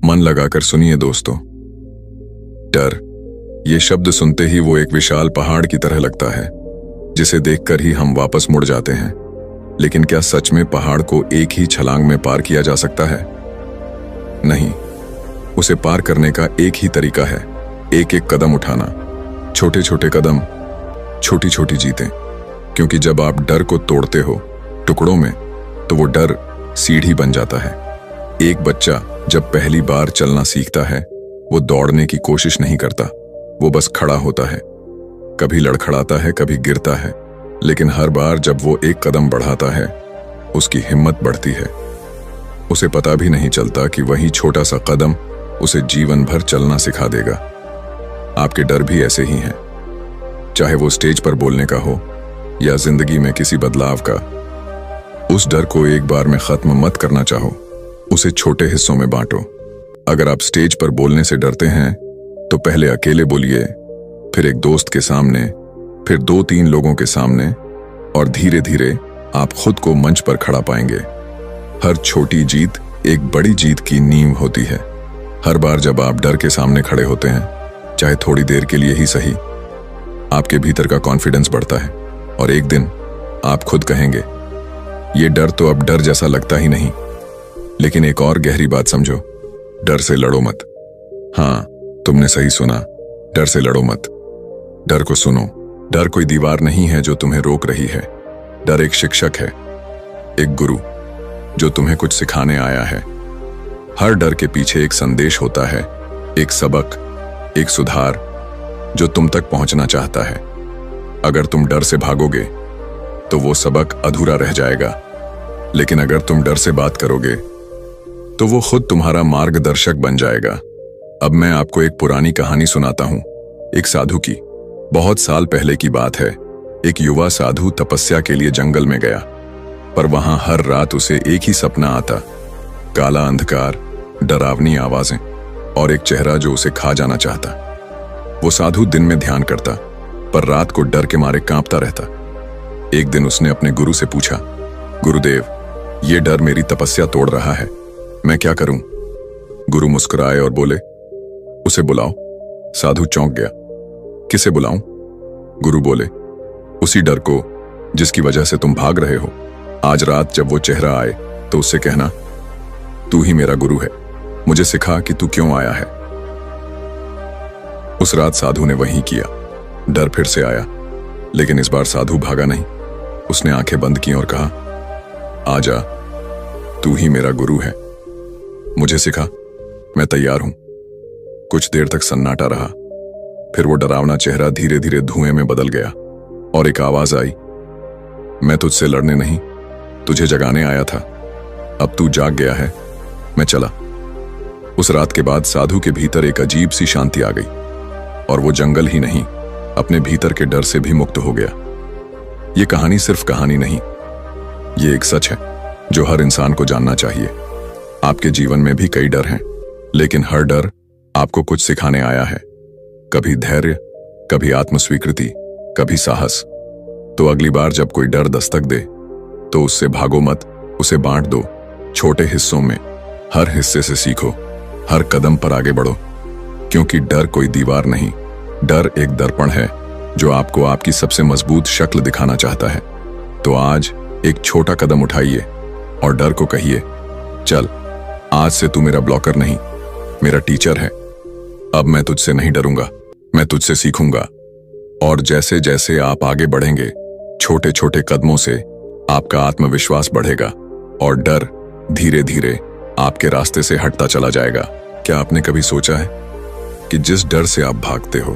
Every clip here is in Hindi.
मन लगाकर सुनिए दोस्तों। डर, ये शब्द सुनते ही वो एक विशाल पहाड़ की तरह लगता है जिसे देखकर ही हम वापस मुड़ जाते हैं। लेकिन क्या सच में पहाड़ को एक ही छलांग में पार किया जा सकता है? नहीं, उसे पार करने का एक ही तरीका है, एक एक कदम उठाना। छोटे छोटे कदम, छोटी छोटी जीतें। क्योंकि जब आप डर को तोड़ते हो टुकड़ों में, तो वो डर सीढ़ी बन जाता है। एक बच्चा जब पहली बार चलना सीखता है, वो दौड़ने की कोशिश नहीं करता, वो बस खड़ा होता है। कभी लड़खड़ाता है, कभी गिरता है, लेकिन हर बार जब वो एक कदम बढ़ाता है, उसकी हिम्मत बढ़ती है। उसे पता भी नहीं चलता कि वही छोटा सा कदम उसे जीवन भर चलना सिखा देगा। आपके डर भी ऐसे ही हैं, चाहे वो स्टेज पर बोलने का हो या जिंदगी में किसी बदलाव का। उस डर को एक बार में खत्म मत करना चाहो, उसे छोटे हिस्सों में बांटो। अगर आप स्टेज पर बोलने से डरते हैं, तो पहले अकेले बोलिए, फिर एक दोस्त के सामने, फिर 2-3 लोगों के सामने, और धीरे धीरे आप खुद को मंच पर खड़ा पाएंगे। हर छोटी जीत एक बड़ी जीत की नींव होती है। हर बार जब आप डर के सामने खड़े होते हैं, चाहे थोड़ी देर के लिए ही सही, आपके भीतर का कॉन्फिडेंस बढ़ता है और एक दिन आप खुद कहेंगे, ये डर तो अब डर जैसा लगता ही नहीं। लेकिन एक और गहरी बात समझो, डर से लड़ो मत। हाँ, तुमने सही सुना, डर से लड़ो मत। डर को सुनो। डर कोई दीवार नहीं है जो तुम्हें रोक रही है। डर एक शिक्षक है, एक गुरु जो तुम्हें कुछ सिखाने आया है। हर डर के पीछे एक संदेश होता है, एक सबक, एक सुधार जो तुम तक पहुंचना चाहता है। अगर तुम डर से भागोगे तो वो सबक अधूरा रह जाएगा, लेकिन अगर तुम डर से बात करोगे तो वो खुद तुम्हारा मार्गदर्शक बन जाएगा। अब मैं आपको एक पुरानी कहानी सुनाता हूं, एक साधु की। बहुत साल पहले की बात है। एक युवा साधु तपस्या के लिए जंगल में गया, पर वहां हर रात उसे एक ही सपना आता, काला अंधकार, डरावनी आवाजें और एक चेहरा जो उसे खा जाना चाहता। वो साधु दिन में ध्यान करता, पर रात को डर के मारे कांपता रहता। एक दिन उसने अपने गुरु से पूछा, गुरुदेव, ये डर मेरी तपस्या तोड़ रहा है, मैं क्या करूं? गुरु मुस्कुराए और बोले, उसे बुलाओ। साधु चौंक गया, किसे बुलाऊं? गुरु बोले, उसी डर को जिसकी वजह से तुम भाग रहे हो। आज रात जब वो चेहरा आए तो उससे कहना, तू ही मेरा गुरु है, मुझे सिखा कि तू क्यों आया है। उस रात साधु ने वही किया। डर फिर से आया, लेकिन इस बार साधु भागा नहीं। उसने आंखें बंद की और कहा, आजा, तू ही मेरा गुरु है, मुझे सिखा, मैं तैयार हूं। कुछ देर तक सन्नाटा रहा, फिर वो डरावना चेहरा धीरे धीरे धुएं में बदल गया और एक आवाज आई, मैं तुझसे लड़ने नहीं, तुझे जगाने आया था। अब तू जाग गया है, मैं चला। उस रात के बाद साधु के भीतर एक अजीब सी शांति आ गई और वो जंगल ही नहीं, अपने भीतर के डर से भी मुक्त हो गया। ये कहानी सिर्फ कहानी नहीं, ये एक सच है जो हर इंसान को जानना चाहिए। आपके जीवन में भी कई डर हैं, लेकिन हर डर आपको कुछ सिखाने आया है। कभी धैर्य, कभी आत्मस्वीकृति, कभी साहस। तो अगली बार जब कोई डर दस्तक दे, तो उससे भागो मत, उसे बांट दो छोटे हिस्सों में। हर हिस्से से सीखो, हर कदम पर आगे बढ़ो, क्योंकि डर कोई दीवार नहीं, डर एक दर्पण है जो आपको आपकी सबसे मजबूत शक्ल दिखाना चाहता है। तो आज एक छोटा कदम उठाइए और डर को कहिए, चल, आज से तू मेरा ब्लॉकर नहीं, मेरा टीचर है। अब मैं तुझसे नहीं डरूंगा, मैं तुझसे सीखूंगा। और जैसे जैसे आप आगे बढ़ेंगे, छोटे छोटे कदमों से आपका आत्मविश्वास बढ़ेगा और डर धीरे धीरे आपके रास्ते से हटता चला जाएगा। क्या आपने कभी सोचा है कि जिस डर से आप भागते हो,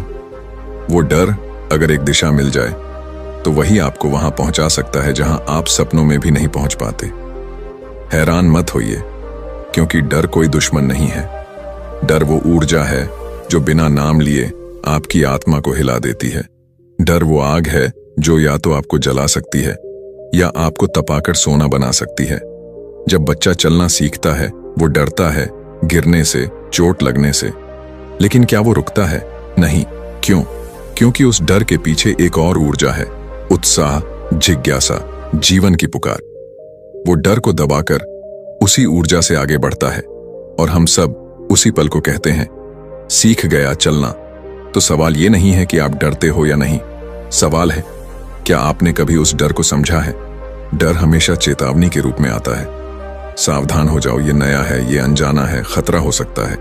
वो डर अगर एक दिशा मिल जाए तो वही आपको वहां पहुंचा सकता है जहां आप सपनों में भी नहीं पहुंच पाते। हैरान मत होइए, क्योंकि डर कोई दुश्मन नहीं है। डर वो ऊर्जा है जो बिना नाम लिए आपकी आत्मा को हिला देती है। डर वो आग है जो या तो आपको जला सकती है या आपको तपाकर सोना बना सकती है। जब बच्चा चलना सीखता है, वो डरता है गिरने से, चोट लगने से, लेकिन क्या वो रुकता है? नहीं। क्यों? क्योंकि उस डर के पीछे एक और ऊर्जा है, उत्साह, जिज्ञासा, जीवन की पुकार। वो डर को दबाकर उसी ऊर्जा से आगे बढ़ता है और हम सब उसी पल को कहते हैं सीख गया चलना। तो सवाल ये नहीं है कि आप डरते हो या नहीं, सवाल है क्या आपने कभी उस डर को समझा है। डर हमेशा चेतावनी के रूप में आता है, सावधान हो जाओ, ये नया है, ये अनजाना है, खतरा हो सकता है।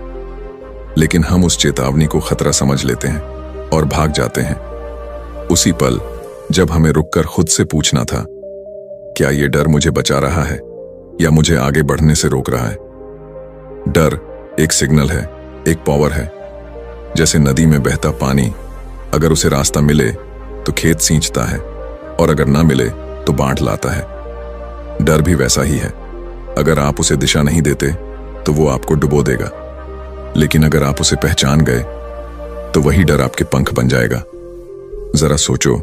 लेकिन हम उस चेतावनी को खतरा समझ लेते हैं और भाग जाते हैं। उसी पल जब हमें रुककर खुद से पूछना था क्या ये डर मुझे बचा रहा है या मुझे आगे बढ़ने से रोक रहा है। डर एक सिग्नल है, एक पावर है। जैसे नदी में बहता पानी, अगर उसे रास्ता मिले तो खेत सींचता है और अगर ना मिले तो बांट लाता है। डर भी वैसा ही है, अगर आप उसे दिशा नहीं देते तो वो आपको डुबो देगा, लेकिन अगर आप उसे पहचान गए तो वही डर आपके पंख बन जाएगा। जरा सोचो,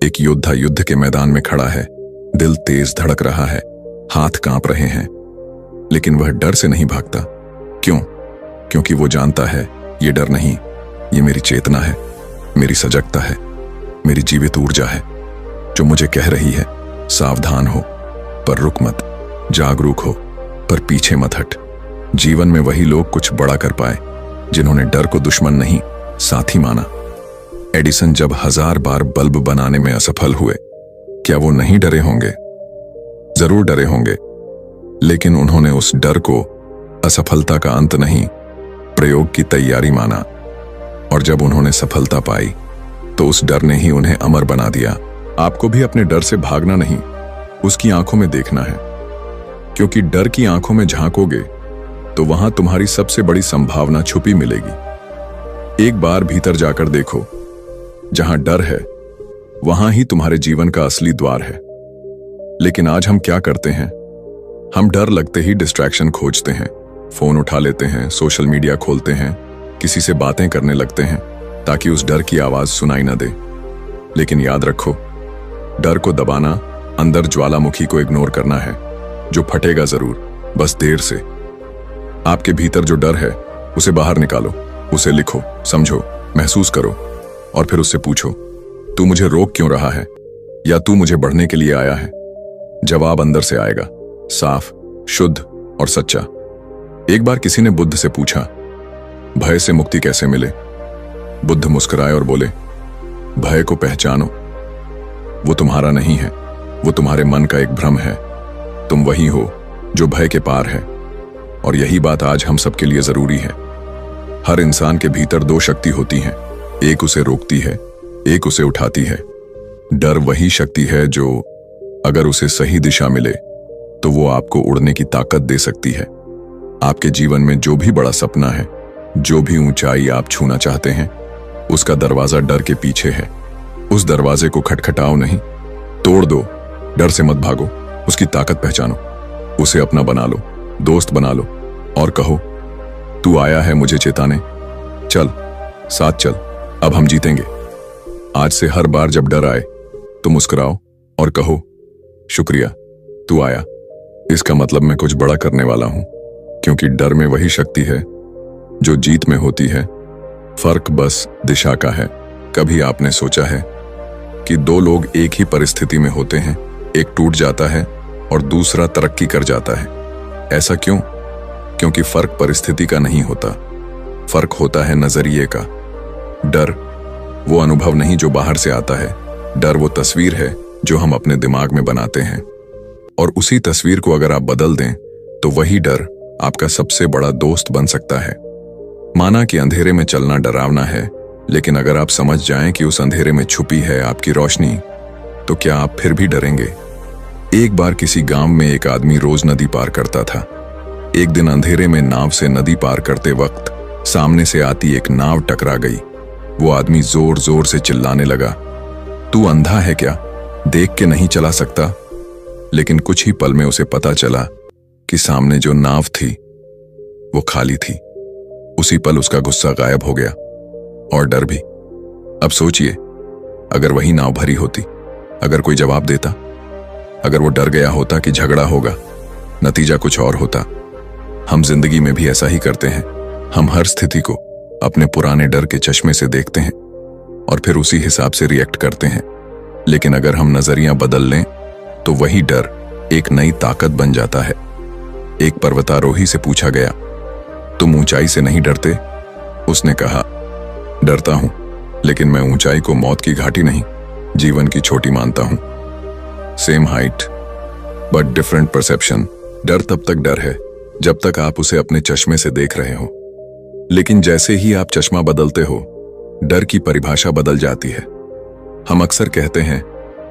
एक योद्धा युद्ध के मैदान में खड़ा है, दिल तेज धड़क रहा है, हाथ कांप रहे हैं, लेकिन वह डर से नहीं भागता। क्यों? क्योंकि वो जानता है ये डर नहीं, ये मेरी चेतना है, मेरी सजगता है, मेरी जीवित ऊर्जा है जो मुझे कह रही है सावधान हो पर रुक मत, जागरूक हो पर पीछे मत हट। जीवन में वही लोग कुछ बड़ा कर पाए जिन्होंने डर को दुश्मन नहीं साथी माना। एडिसन जब 1000 बार बल्ब बनाने में असफल हुए, क्या वो नहीं डरे होंगे? जरूर डरे होंगे, लेकिन उन्होंने उस डर को असफलता का अंत नहीं, प्रयोग की तैयारी माना। और जब उन्होंने सफलता पाई तो उस डर ने ही उन्हें अमर बना दिया। आपको भी अपने डर से भागना नहीं, उसकी आंखों में देखना है, क्योंकि डर की आंखों में झांकोगे तो वहां तुम्हारी सबसे बड़ी संभावना छुपी मिलेगी। एक बार भीतर जाकर देखो, जहां डर है वहां ही तुम्हारे जीवन का असली द्वार है। लेकिन आज हम क्या करते हैं? हम डर लगते ही डिस्ट्रैक्शन खोजते हैं, फोन उठा लेते हैं, सोशल मीडिया खोलते हैं, किसी से बातें करने लगते हैं ताकि उस डर की आवाज सुनाई ना दे। लेकिन याद रखो, डर को दबाना अंदर ज्वालामुखी को इग्नोर करना है, जो फटेगा जरूर, बस देर से। आपके भीतर जो डर है उसे बाहर निकालो, उसे लिखो, समझो, महसूस करो और फिर उससे पूछो तू मुझे रोक क्यों रहा है या तू मुझे बढ़ने के लिए आया है। जवाब अंदर से आएगा, साफ, शुद्ध और सच्चा। एक बार किसी ने बुद्ध से पूछा भय से मुक्ति कैसे मिले। बुद्ध मुस्कुराए और बोले भय को पहचानो, वो तुम्हारा नहीं है, वो तुम्हारे मन का एक भ्रम है। तुम वही हो जो भय के पार है। और यही बात आज हम सबके लिए जरूरी है। हर इंसान के भीतर 2 शक्ति होती हैं, एक उसे रोकती है, एक उसे उठाती है। डर वही शक्ति है जो अगर उसे सही दिशा मिले तो वो आपको उड़ने की ताकत दे सकती है। आपके जीवन में जो भी बड़ा सपना है, जो भी ऊंचाई आप छूना चाहते हैं, उसका दरवाजा डर के पीछे है। उस दरवाजे को खटखटाओ नहीं, तोड़ दो। डर से मत भागो, उसकी ताकत पहचानो, उसे अपना बना लो, दोस्त बना लो और कहो तू आया है मुझे चेताने, चल साथ चल, अब हम जीतेंगे। आज से हर बार जब डर आए तो मुस्कुराओ और कहो शुक्रिया तू आया, इसका मतलब मैं कुछ बड़ा करने वाला हूं। क्योंकि डर में वही शक्ति है जो जीत में होती है, फर्क बस दिशा का है। कभी आपने सोचा है कि 2 लोग एक ही परिस्थिति में होते हैं, एक टूट जाता है और दूसरा तरक्की कर जाता है। ऐसा क्यों? क्योंकि फर्क परिस्थिति का नहीं होता, फर्क होता है नजरिए का। डर वो अनुभव नहीं जो बाहर से आता है, डर वो तस्वीर है जो हम अपने दिमाग में बनाते हैं। और उसी तस्वीर को अगर आप बदल दें तो वही डर आपका सबसे बड़ा दोस्त बन सकता है। माना कि अंधेरे में चलना डरावना है, लेकिन अगर आप समझ जाएं कि उस अंधेरे में छुपी है आपकी रोशनी, तो क्या आप फिर भी डरेंगे? एक बार किसी गांव में एक आदमी रोज नदी पार करता था। एक दिन अंधेरे में नाव से नदी पार करते वक्त सामने से आती एक नाव टकरा गई। वो आदमी जोर जोर से चिल्लाने लगा, तू अंधा है क्या, देख के नहीं चला सकता? लेकिन कुछ ही पल में उसे पता चला कि सामने जो नाव थी वो खाली थी। उसी पल उसका गुस्सा गायब हो गया और डर भी। अब सोचिए, अगर वही नाव भरी होती, अगर कोई जवाब देता, अगर वो डर गया होता कि झगड़ा होगा, नतीजा कुछ और होता। हम जिंदगी में भी ऐसा ही करते हैं। हम हर स्थिति को अपने पुराने डर के चश्मे से देखते हैं और फिर उसी हिसाब से रिएक्ट करते हैं। लेकिन अगर हम नजरिया बदल लें तो वही डर एक नई ताकत बन जाता है। एक पर्वतारोही से पूछा गया, तुम ऊंचाई से नहीं डरते? उसने कहा, डरता हूं, लेकिन मैं ऊंचाई को मौत की घाटी नहीं, जीवन की छोटी मानता हूं। Same height but different perception. डर तब तक डर है जब तक आप उसे अपने चश्मे से देख रहे हो, लेकिन जैसे ही आप चश्मा बदलते हो, डर की परिभाषा बदल जाती है। हम अक्सर कहते हैं,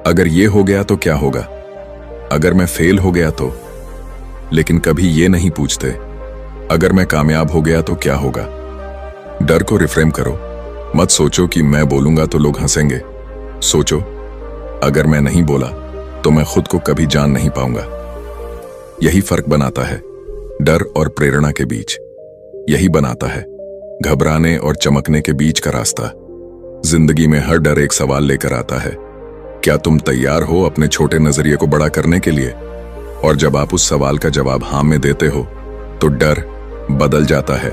अगर ये हो गया तो क्या होगा, अगर मैं फेल हो गया तो, लेकिन कभी ये नहीं पूछते, अगर मैं कामयाब हो गया तो क्या होगा। डर को रिफ्रेम करो। मत सोचो कि मैं बोलूंगा तो लोग हंसेंगे। सोचो, अगर मैं नहीं बोला तो मैं खुद को कभी जान नहीं पाऊंगा। यही फर्क बनाता है डर और प्रेरणा के बीच। यही बनाता है घबराने और चमकने के बीच का रास्ता। जिंदगी में हर डर एक सवाल लेकर आता है। क्या तुम तैयार हो अपने छोटे नजरिए को बड़ा करने के लिए? और जब आप उस सवाल का जवाब हाँ में देते हो, तो डर बदल जाता है,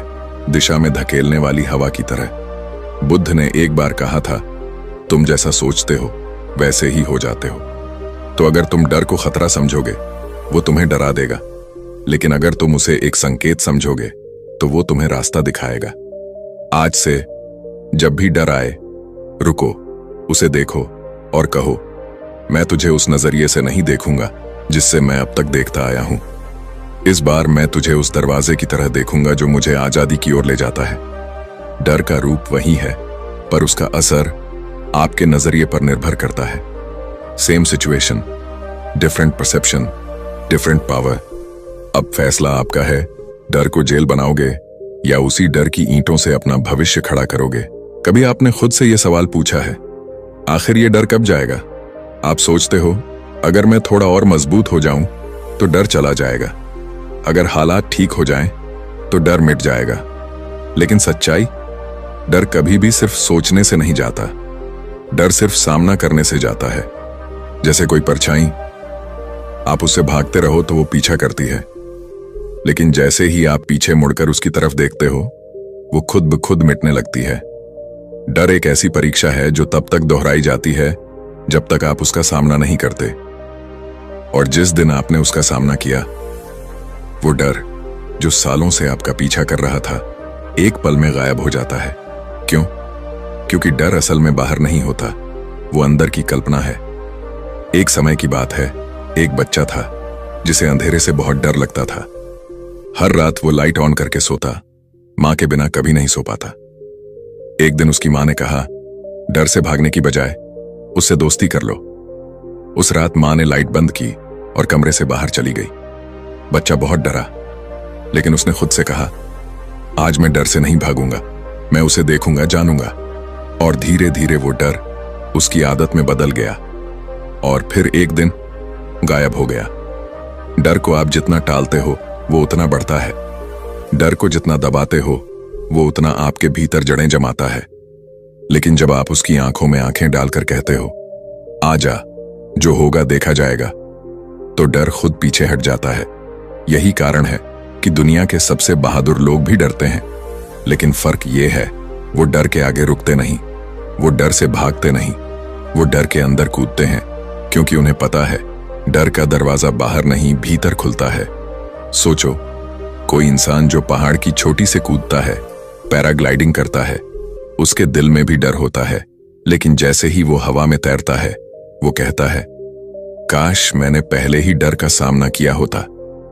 दिशा में धकेलने वाली हवा की तरह। बुद्ध ने एक बार कहा था, तुम जैसा सोचते हो वैसे ही हो जाते हो। तो अगर तुम डर को खतरा समझोगे, वो तुम्हें डरा देगा, लेकिन अगर तुम उसे एक संकेत समझोगे, तो वो तुम्हें रास्ता दिखाएगा। आज से जब भी डर आए, रुको, उसे देखो और कहो, मैं तुझे उस नजरिए से नहीं देखूंगा जिससे मैं अब तक देखता आया हूं। इस बार मैं तुझे उस दरवाजे की तरह देखूंगा जो मुझे आजादी की ओर ले जाता है। डर का रूप वही है, पर उसका असर आपके नजरिए पर निर्भर करता है। Same situation, different perception, different power. अब फैसला आपका है, डर को जेल बनाओगे या उसी डर की ईंटों से अपना भविष्य खड़ा करोगे। कभी आपने खुद से यह सवाल पूछा है, आखिर ये डर कब जाएगा? आप सोचते हो, अगर मैं थोड़ा और मजबूत हो जाऊं तो डर चला जाएगा, अगर हालात ठीक हो जाएं तो डर मिट जाएगा। लेकिन सच्चाई, डर कभी भी सिर्फ सोचने से नहीं जाता, डर सिर्फ सामना करने से जाता है। जैसे कोई परछाई, आप उससे भागते रहो तो वो पीछा करती है, लेकिन जैसे ही आप पीछे मुड़कर उसकी तरफ देखते हो, वो खुद ब खुद मिटने लगती है। डर एक ऐसी परीक्षा है जो तब तक दोहराई जाती है जब तक आप उसका सामना नहीं करते, और जिस दिन आपने उसका सामना किया, वो डर जो सालों से आपका पीछा कर रहा था, एक पल में गायब हो जाता है। क्यों? क्योंकि डर असल में बाहर नहीं होता, वो अंदर की कल्पना है। एक समय की बात है, एक बच्चा था जिसे अंधेरे से बहुत डर लगता था। हर रात वो लाइट ऑन करके सोता, मां के बिना कभी नहीं सो पाता। एक दिन उसकी मां ने कहा, डर से भागने की बजाय उससे दोस्ती कर लो। उस रात मां ने लाइट बंद की और कमरे से बाहर चली गई। बच्चा बहुत डरा, लेकिन उसने खुद से कहा, आज मैं डर से नहीं भागूंगा, मैं उसे देखूंगा, जानूंगा। और धीरे धीरे वो डर उसकी आदत में बदल गया और फिर एक दिन गायब हो गया। डर को आप जितना टालते हो, वो उतना बढ़ता है। डर को जितना दबाते हो, वो उतना आपके भीतर जड़ें जमाता है। लेकिन जब आप उसकी आंखों में आंखें डालकर कहते हो, आजा, जो होगा देखा जाएगा, तो डर खुद पीछे हट जाता है। यही कारण है कि दुनिया के सबसे बहादुर लोग भी डरते हैं, लेकिन फर्क ये है, वो डर के आगे रुकते नहीं, वो डर से भागते नहीं, वो डर के अंदर कूदते हैं, क्योंकि उन्हें पता है डर का दरवाजा बाहर नहीं, भीतर खुलता है। सोचो, कोई इंसान जो पहाड़ की चोटी से कूदता है, पैराग्लाइडिंग करता है, उसके दिल में भी डर होता है, लेकिन जैसे ही वो हवा में तैरता है, वो कहता है, काश मैंने पहले ही डर का सामना किया होता।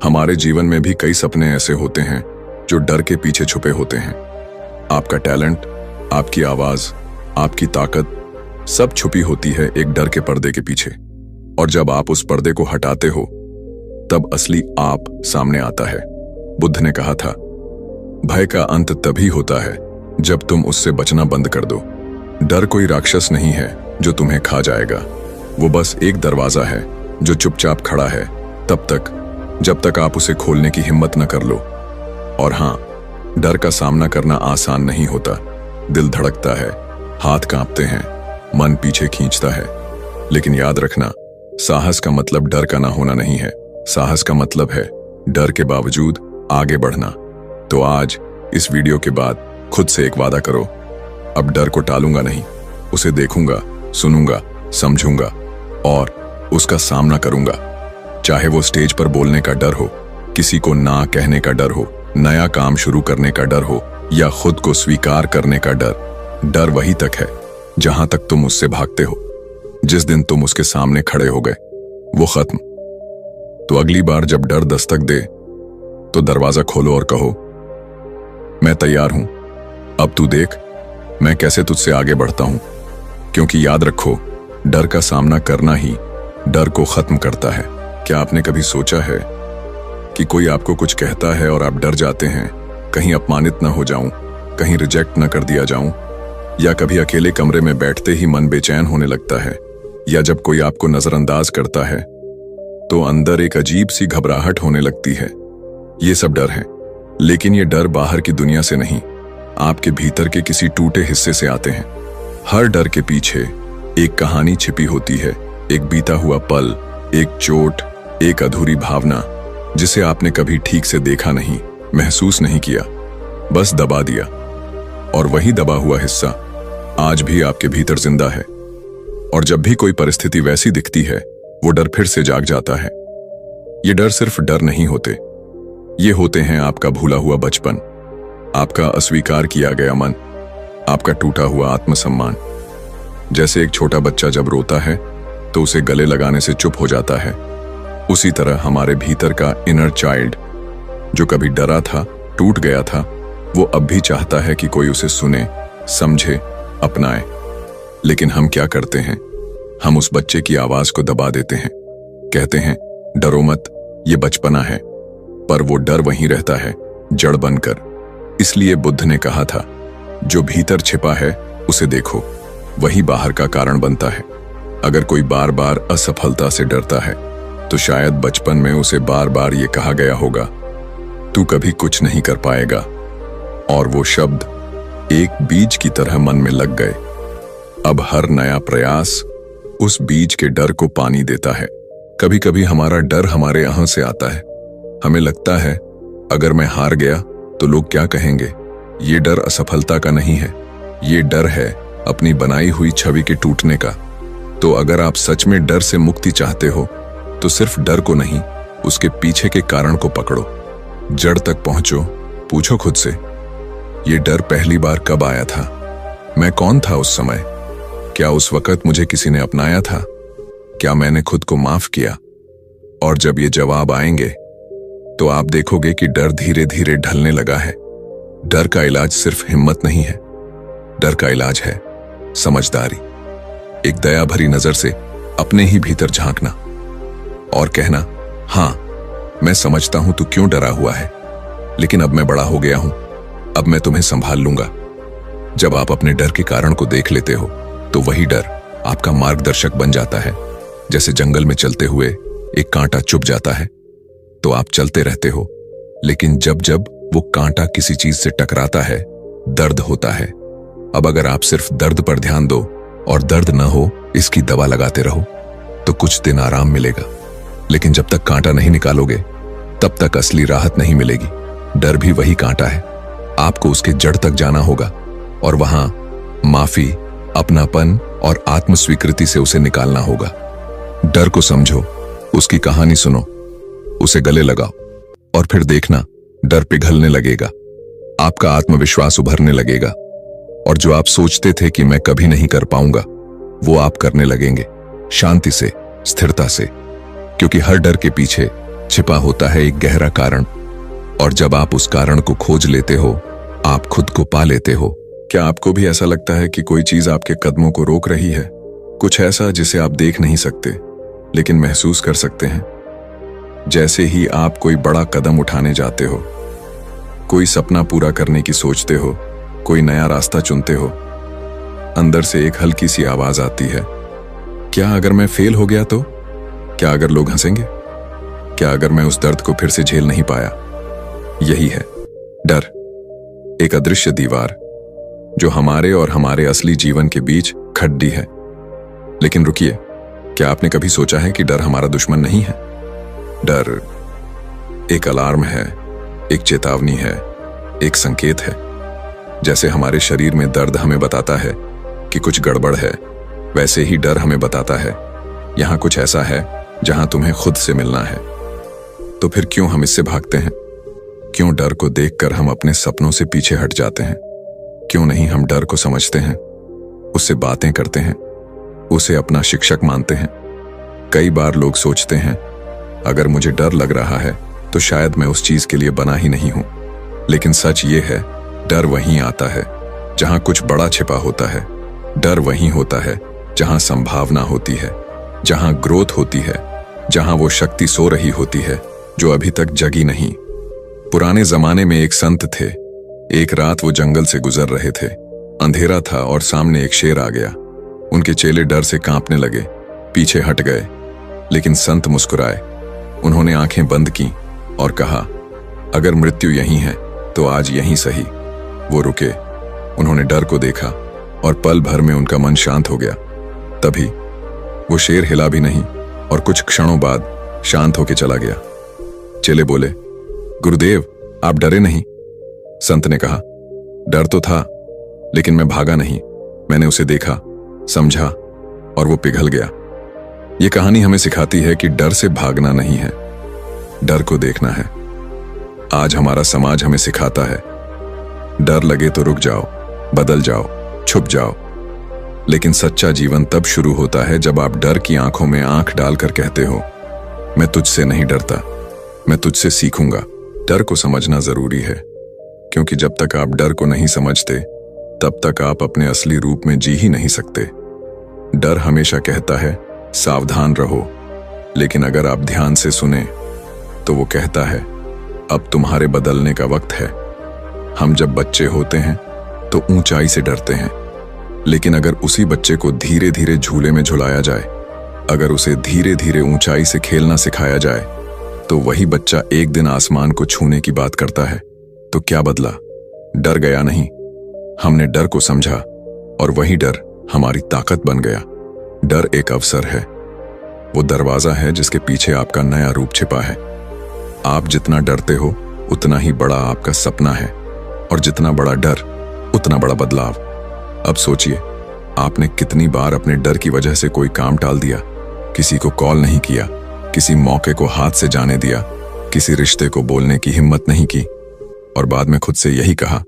हमारे जीवन में भी कई सपने ऐसे होते हैं जो डर के पीछे छुपे होते हैं। आपका टैलेंट, आपकी आवाज, आपकी ताकत, सब छुपी होती है एक डर के पर्दे के पीछे। और जब आप उस पर्दे को हटाते हो, तब असली आप सामने आता है। बुद्ध ने कहा था, भय का अंत तभी होता है जब तुम उससे बचना बंद कर दो। डर कोई राक्षस नहीं है जो तुम्हें खा जाएगा, वो बस एक दरवाजा है जो चुपचाप खड़ा है तब तक जब तक आप उसे खोलने की हिम्मत न कर लो। और हां, डर का सामना करना आसान नहीं होता। दिल धड़कता है, हाथ कांपते हैं, मन पीछे खींचता है। लेकिन याद रखना, साहस का मतलब डर का ना होना नहीं है, साहस का मतलब है डर के बावजूद आगे बढ़ना। तो आज इस वीडियो के बाद खुद से एक वादा करो, अब डर को टालूंगा नहीं, उसे देखूंगा, सुनूंगा, समझूंगा और उसका सामना करूंगा। चाहे वो स्टेज पर बोलने का डर हो, किसी को ना कहने का डर हो, नया काम शुरू करने का डर हो या खुद को स्वीकार करने का डर, डर वही तक है जहां तक तुम उससे भागते हो। जिस दिन तुम उसके सामने खड़े हो गए वो खत्म। तो अगली बार जब डर दस्तक दे तो दरवाजा खोलो और कहो, मैं तैयार हूं, अब तू देख मैं कैसे तुझसे आगे बढ़ता हूं। क्योंकि याद रखो, डर का सामना करना ही डर को खत्म करता है। क्या आपने कभी सोचा है कि कोई आपको कुछ कहता है और आप डर जाते हैं, कहीं अपमानित ना हो जाऊं, कहीं रिजेक्ट ना कर दिया जाऊं, या कभी अकेले कमरे में बैठते ही मन बेचैन होने लगता है, या जब कोई आपको नजरअंदाज करता है तो अंदर एक अजीब सी घबराहट होने लगती है। ये सब डर है, लेकिन ये डर बाहर की दुनिया से नहीं, आपके भीतर के किसी टूटे हिस्से से आते हैं। हर डर के पीछे एक कहानी छिपी होती है, एक बीता हुआ पल, एक चोट, एक अधूरी भावना जिसे आपने कभी ठीक से देखा नहीं, महसूस नहीं किया, बस दबा दिया। और वही दबा हुआ हिस्सा आज भी आपके भीतर जिंदा है। और जब भी कोई परिस्थिति वैसी दिखती है वो डर फिर से जाग जाता है। ये डर सिर्फ डर नहीं होते, ये होते हैं आपका भूला हुआ बचपन, आपका अस्वीकार किया गया मन, आपका टूटा हुआ आत्मसम्मान। जैसे एक छोटा बच्चा जब रोता है तो उसे गले लगाने से चुप हो जाता है, उसी तरह हमारे भीतर का इनर चाइल्ड जो कभी डरा था, टूट गया था, वो अब भी चाहता है कि कोई उसे सुने, समझे, अपनाए। लेकिन हम क्या करते हैं, हम उस बच्चे की आवाज को दबा देते हैं, कहते हैं डरो मत, ये बचपना है। पर वो डर वहीं रहता है, जड़ बनकर। इसलिए बुद्ध ने कहा था, जो भीतर छिपा है उसे देखो, वही बाहर का कारण बनता है। अगर कोई बार बार असफलता से डरता है तो शायद बचपन में उसे बार बार ये कहा गया होगा, तू कभी कुछ नहीं कर पाएगा। और वो शब्द एक बीज की तरह मन में लग गए। अब हर नया प्रयास उस बीज के डर को पानी देता है। कभी कभी हमारा डर हमारे यहाँ से आता है। हमें लगता है अगर मैं हार गया तो लोग क्या कहेंगे। ये डर असफलता का नहीं है, ये डर है अपनी बनाई हुई छवि के टूटने का। तो अगर आप सच में डर से मुक्ति चाहते हो तो सिर्फ डर को नहीं, उसके पीछे के कारण को पकड़ो, जड़ तक पहुंचो, पूछो खुद से, ये डर पहली बार कब आया था? मैं कौन था उस समय? क्या उस वक्त मुझे किसी ने अपनाया था? क्या मैंने खुद को माफ किया? और जब ये जवाब आएंगे तो आप देखोगे कि डर धीरे धीरे ढलने लगा है। डर का इलाज सिर्फ हिम्मत नहीं है, डर का इलाज है समझदारी। एक दया भरी नजर से अपने ही भीतर झांकना और कहना, हां मैं समझता हूं तू क्यों डरा हुआ है, लेकिन अब मैं बड़ा हो गया हूं, अब मैं तुम्हें संभाल लूंगा। जब आप अपने डर के कारण को देख लेते हो तो वही डर आपका मार्गदर्शक बन जाता है। जैसे जंगल में चलते हुए एक कांटा चुभ जाता है तो आप चलते रहते हो, लेकिन जब जब वो कांटा किसी चीज से टकराता है दर्द होता है। अब अगर आप सिर्फ दर्द पर ध्यान दो और दर्द न हो इसकी दवा लगाते रहो तो कुछ दिन आराम मिलेगा, लेकिन जब तक कांटा नहीं निकालोगे तब तक असली राहत नहीं मिलेगी। डर भी वही कांटा है, आपको उसके जड़ तक जाना होगा और वहां माफी, अपनापन और आत्मस्वीकृति से उसे निकालना होगा। डर को समझो, उसकी कहानी सुनो, उसे गले लगाओ और फिर देखना डर पिघलने लगेगा, आपका आत्मविश्वास उभरने लगेगा और जो आप सोचते थे कि मैं कभी नहीं कर पाऊंगा वो आप करने लगेंगे, शांति से, स्थिरता से। क्योंकि हर डर के पीछे छिपा होता है एक गहरा कारण, और जब आप उस कारण को खोज लेते हो आप खुद को पा लेते हो। क्या आपको भी ऐसा लगता है कि कोई चीज आपके कदमों को रोक रही है? कुछ ऐसा जिसे आप देख नहीं सकते लेकिन महसूस कर सकते हैं। जैसे ही आप कोई बड़ा कदम उठाने जाते हो, कोई सपना पूरा करने की सोचते हो, कोई नया रास्ता चुनते हो, अंदर से एक हल्की सी आवाज आती है, क्या अगर मैं फेल हो गया तो? क्या अगर लोग हंसेंगे? क्या अगर मैं उस दर्द को फिर से झेल नहीं पाया? यही है डर, एक अदृश्य दीवार जो हमारे और हमारे असली जीवन के बीच खड़ी है। लेकिन रुकिए, क्या आपने कभी सोचा है कि डर हमारा दुश्मन नहीं है? डर एक अलार्म है, एक चेतावनी है, एक संकेत है। जैसे हमारे शरीर में दर्द हमें बताता है कि कुछ गड़बड़ है, वैसे ही डर हमें बताता है यहां कुछ ऐसा है जहां तुम्हें खुद से मिलना है। तो फिर क्यों हम इससे भागते हैं? क्यों डर को देखकर हम अपने सपनों से पीछे हट जाते हैं? क्यों नहीं हम डर को समझते हैं, उससे बातें करते हैं, उसे अपना शिक्षक मानते हैं? कई बार लोग सोचते हैं अगर मुझे डर लग रहा है तो शायद मैं उस चीज के लिए बना ही नहीं हूं। लेकिन सच ये है, डर वहीं आता है जहां कुछ बड़ा छिपा होता है। डर वहीं होता है जहां संभावना होती है, जहां ग्रोथ होती है, जहां वो शक्ति सो रही होती है जो अभी तक जगी नहीं। पुराने जमाने में एक संत थे। एक रात वो जंगल से गुजर रहे थे। अंधेरा था और सामने एक शेर आ गया। उनके चेले डर से कांपने लगे, पीछे हट गए। लेकिन संत मुस्कुराए। उन्होंने आंखें बंद की और कहा, अगर मृत्यु यहीं है तो आज यहीं सही। वो रुके, उन्होंने डर को देखा और पल भर में उनका मन शांत हो गया। तभी वो शेर हिला भी नहीं और कुछ क्षणों बाद शांत होकर चला गया। चेले बोले, गुरुदेव आप डरे नहीं? संत ने कहा, डर तो था लेकिन मैं भागा नहीं। मैंने उसे देखा, समझा और वो पिघल गया। ये कहानी हमें सिखाती है कि डर से भागना नहीं है, डर को देखना है। आज हमारा समाज हमें सिखाता है, डर लगे तो रुक जाओ, बदल जाओ, छुप जाओ। लेकिन सच्चा जीवन तब शुरू होता है जब आप डर की आंखों में आंख डालकर कहते हो, मैं तुझसे नहीं डरता, मैं तुझसे सीखूंगा। डर को समझना जरूरी है, क्योंकि जब तक आप डर को नहीं समझते तब तक आप अपने असली रूप में जी ही नहीं सकते। डर हमेशा कहता है सावधान रहो, लेकिन अगर आप ध्यान से सुने तो वो कहता है अब तुम्हारे बदलने का वक्त है। हम जब बच्चे होते हैं तो ऊंचाई से डरते हैं, लेकिन अगर उसी बच्चे को धीरे धीरे झूले में झुलाया जाए, अगर उसे धीरे धीरे ऊंचाई से खेलना सिखाया जाए, तो वही बच्चा एक दिन आसमान को छूने की बात करता है। तो क्या बदला? डर गया नहीं, हमने डर को समझा और वही डर हमारी ताकत बन गया। डर एक अवसर है, वो दरवाजा है जिसके पीछे आपका नया रूप छिपा है। आप जितना डरते हो उतना ही बड़ा आपका सपना है, और जितना बड़ा डर उतना बड़ा बदलाव। अब सोचिए, आपने कितनी बार अपने डर की वजह से कोई काम टाल दिया, किसी को कॉल नहीं किया, किसी मौके को हाथ से जाने दिया, किसी रिश्ते को बोलने की हिम्मत नहीं की, और बाद में खुद से यही कहा,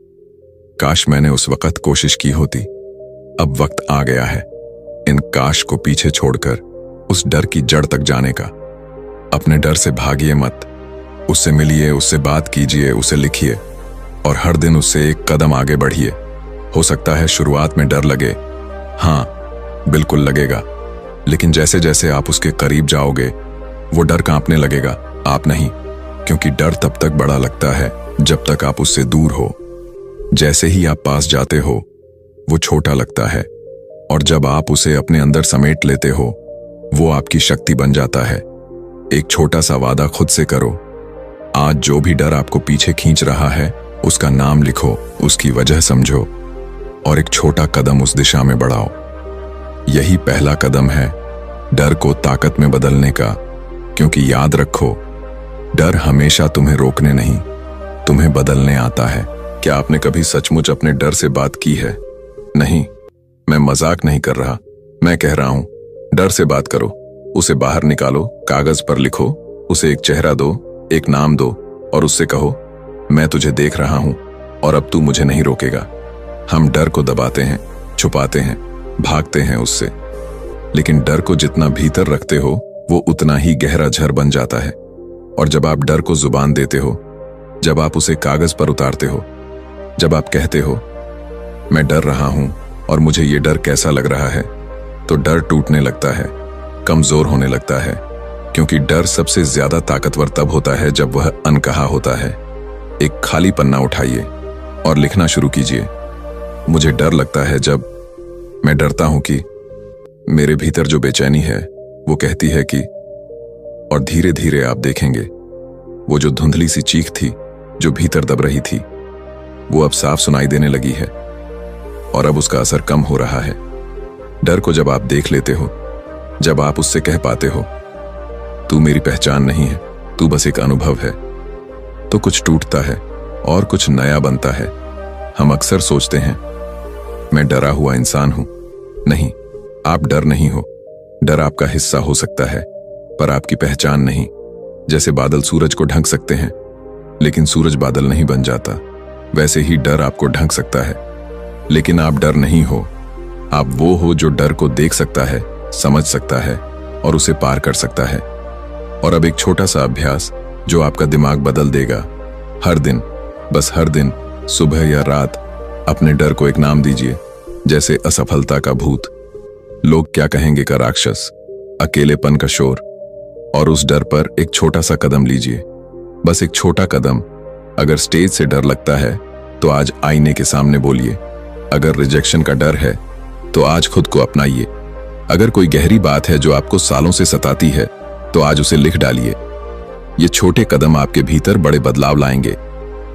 काश मैंने उस वक्त कोशिश की होती। अब वक्त आ गया है इन काश को पीछे छोड़कर उस डर की जड़ तक जाने का। अपने डर से भागिए मत, उससे मिलिए, उससे बात कीजिए, उसे लिखिए और हर दिन उससे एक कदम आगे बढ़िए। हो सकता है शुरुआत में डर लगे, हाँ बिल्कुल लगेगा, लेकिन जैसे जैसे आप उसके करीब जाओगे वो डर कांपने लगेगा, आप नहीं। क्योंकि डर तब तक बड़ा लगता है जब तक आप उससे दूर हो। जैसे ही आप पास जाते हो वो छोटा लगता है, और जब आप उसे अपने अंदर समेट लेते हो वो आपकी शक्ति बन जाता है। एक छोटा सा वादा खुद से करो, आज जो भी डर आपको पीछे खींच रहा है उसका नाम लिखो, उसकी वजह समझो और एक छोटा कदम उस दिशा में बढ़ाओ। यही पहला कदम है डर को ताकत में बदलने का। क्योंकि याद रखो, डर हमेशा तुम्हें रोकने नहीं, तुम्हें बदलने आता है। क्या आपने कभी सचमुच अपने डर से बात की है? नहीं, मैं मजाक नहीं कर रहा, मैं कह रहा हूं, डर से बात करो, उसे बाहर निकालो, कागज पर लिखो, उसे एक चेहरा दो, एक नाम दो और उससे कहो, मैं तुझे देख रहा हूं और अब तू मुझे नहीं रोकेगा। हम डर को दबाते हैं, छुपाते हैं, भागते हैं उससे, लेकिन डर को जितना भीतर रखते हो वो उतना ही गहरा झर बन जाता है। और जब आप डर को जुबान देते हो, जब आप उसे कागज पर उतारते हो, जब आप कहते हो मैं डर रहा हूं और मुझे ये डर कैसा लग रहा है, तो डर टूटने लगता है, कमजोर होने लगता है। क्योंकि डर सबसे ज्यादा ताकतवर तब होता है जब वह अनकहा होता है। एक खाली पन्ना उठाइए और लिखना शुरू कीजिए, मुझे डर लगता है जब मैं डरता हूं कि मेरे भीतर जो बेचैनी है वो कहती है कि, और धीरे धीरे आप देखेंगे वो जो धुंधली सी चीख थी जो भीतर दब रही थी वो अब साफ सुनाई देने लगी है और अब उसका असर कम हो रहा है। डर को जब आप देख लेते हो, जब आप उससे कह पाते हो तू मेरी पहचान नहीं है, तू बस एक अनुभव है, तो कुछ टूटता है और कुछ नया बनता है। हम अक्सर सोचते हैं मैं डरा हुआ इंसान हूं। नहीं, आप डर नहीं हो। डर आपका हिस्सा हो सकता है पर आपकी पहचान नहीं। जैसे बादल सूरज को ढक सकते हैं लेकिन सूरज बादल नहीं बन जाता। वैसे ही डर आपको ढक सकता है, लेकिन आप डर नहीं हो। आप वो हो जो डर को देख सकता है, समझ सकता है और उसे पार कर सकता है। और अब एक छोटा सा अभ्यास जो आपका दिमाग बदल देगा। हर दिन, बस हर दिन, सुबह या रात अपने डर को एक नाम दीजिए, जैसे असफलता का भूत, लोग क्या कहेंगे का राक्षस, अकेलेपन का शोर। और उस डर पर एक छोटा सा कदम लीजिए, बस एक छोटा कदम। अगर स्टेज से डर लगता है तो आज आईने के सामने बोलिए। अगर रिजेक्शन का डर है तो आज खुद को अपनाइए। अगर कोई गहरी बात है जो आपको सालों से सताती है तो आज उसे लिख डालिए। ये छोटे कदम आपके भीतर बड़े बदलाव लाएंगे।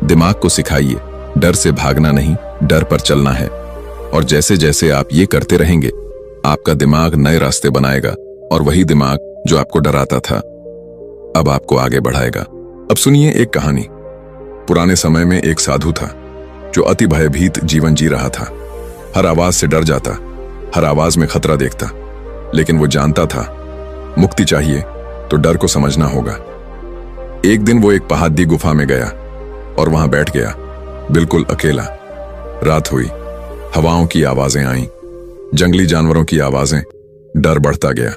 दिमाग को सिखाइए, डर से भागना नहीं, डर पर चलना है। और जैसे जैसे आप ये करते रहेंगे, आपका दिमाग नए रास्ते बनाएगा और वही दिमाग जो आपको डराता था अब आपको आगे बढ़ाएगा। अब सुनिए एक कहानी। पुराने समय में एक साधु था जो अति भयभीत जीवन जी रहा था। हर आवाज से डर जाता, हर आवाज में खतरा देखता, लेकिन वो जानता था मुक्ति चाहिए तो डर को समझना होगा। एक दिन वो एक पहाड़ी गुफा में गया और वहां बैठ गया, बिल्कुल अकेला। रात हुई, हवाओं की आवाजें आईं, जंगली जानवरों की आवाजें। डर बढ़ता गया,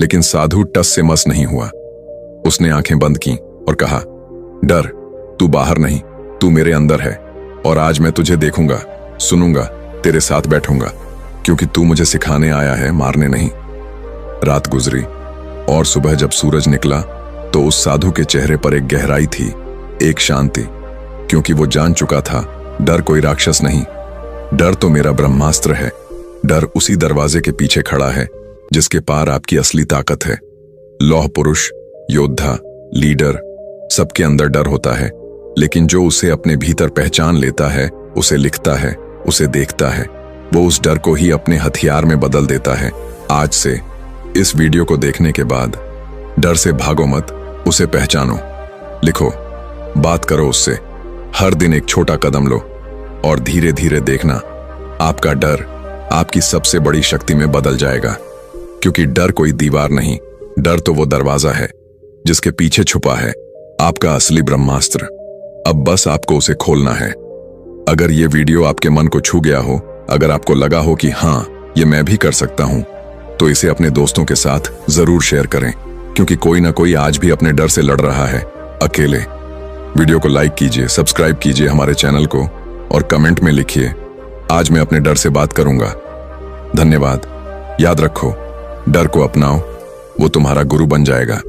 लेकिन साधु टस से मस नहीं हुआ। उसने आंखें बंद की और कहा, डर, तू बाहर नहीं, तू मेरे अंदर है और आज मैं तुझे देखूंगा, सुनूंगा, तेरे साथ बैठूंगा, क्योंकि तू मुझे सिखाने आया है, मारने नहीं। रात गुजरी और सुबह जब सूरज निकला तो उस साधु के चेहरे पर एक गहराई थी, एक शांति, क्योंकि वो जान चुका था डर कोई राक्षस नहीं, डर तो मेरा ब्रह्मास्त्र है। डर उसी दरवाजे के पीछे खड़ा है जिसके पार आपकी असली ताकत है। लौह पुरुष, योद्धा, लीडर, सबके अंदर डर होता है, लेकिन जो उसे अपने भीतर पहचान लेता है, उसे लिखता है, उसे देखता है, वो उस डर को ही अपने हथियार में बदल देता है। आज से इस वीडियो को देखने के बाद डर से भागो मत, उसे पहचानो, लिखो, बात करो उससे। हर दिन एक छोटा कदम लो और धीरे धीरे देखना आपका डर आपकी सबसे बड़ी शक्ति में बदल जाएगा। क्योंकि डर कोई दीवार नहीं, डर तो वो दरवाजा है जिसके पीछे छुपा है आपका असली ब्रह्मास्त्र। अब बस आपको उसे खोलना है। अगर ये वीडियो आपके मन को छू गया हो, अगर आपको लगा हो कि हाँ, ये मैं भी कर सकता हूं, तो इसे अपने दोस्तों के साथ जरूर शेयर करें, क्योंकि कोई ना कोई आज भी अपने डर से लड़ रहा है, अकेले। वीडियो को लाइक कीजिए, सब्सक्राइब कीजिए हमारे चैनल को और कमेंट में लिखिए, आज मैं अपने डर से बात करूंगा। धन्यवाद। याद रखो, डर को अपनाओ, वो तुम्हारा गुरु बन जाएगा।